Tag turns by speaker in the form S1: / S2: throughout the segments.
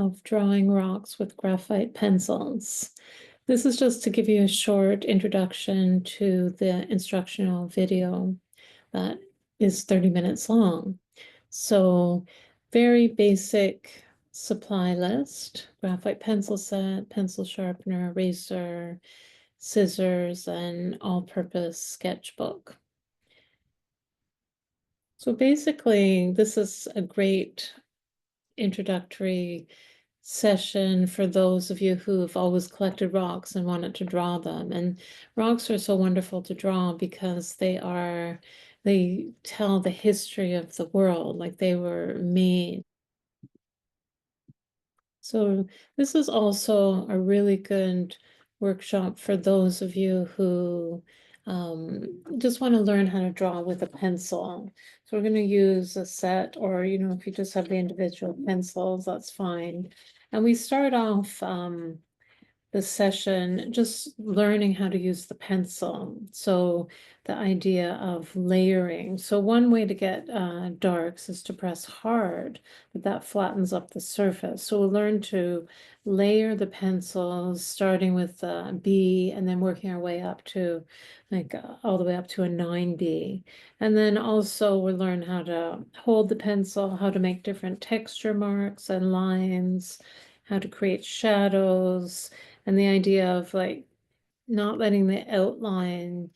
S1: of drawing rocks with graphite pencils. This is just to give you a short introduction to the instructional video that is 30 minutes long. So very basic supply list: graphite pencil set, pencil sharpener, eraser, scissors, and all-purpose sketchbook. So basically, this is a great introductory session for those of you who've always collected rocks and wanted to draw them. And rocks are so wonderful to draw because they tell the history of the world, like they were made. So this is also a really good workshop for those of you who just want to learn how to draw with a pencil. So we're going to use a set, or if you just have the individual pencils, that's fine. And we start off the session just learning how to use the pencil. So the idea of layering. So one way to get darks is to press hard, but that flattens up the surface. So we'll learn to layer the pencils, starting with B and then working our way up to all the way up to a 9B. And then also we'll learn how to hold the pencil, how to make different texture marks and lines, how to create shadows, and the idea of not letting the outline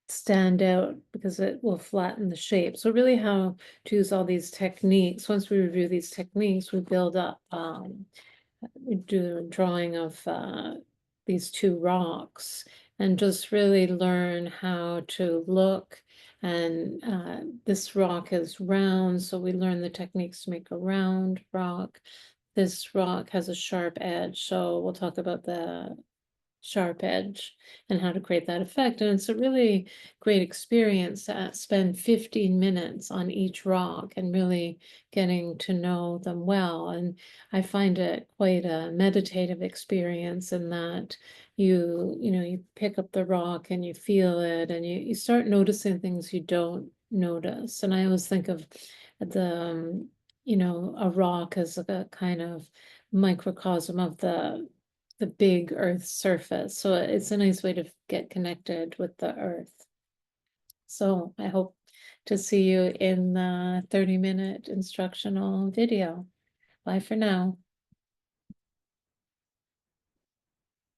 S1: stand out because it will flatten the shape. So really how to use all these techniques. Once we review these techniques, we build up, we do a drawing of these two rocks and just really learn how to look. And this rock is round, so we learn the techniques to make a round rock. This rock has a sharp edge, so we'll talk about the sharp edge and how to create that effect. And it's a really great experience to spend 15 minutes on each rock and really getting to know them well. And I find it quite a meditative experience in that you pick up the rock and you feel it, and you start noticing things you don't notice. And I always think of the a rock as a kind of microcosm of the big earth surface. So it's a nice way to get connected with the earth. So I hope to see you in the 30-minute instructional video. Bye for now.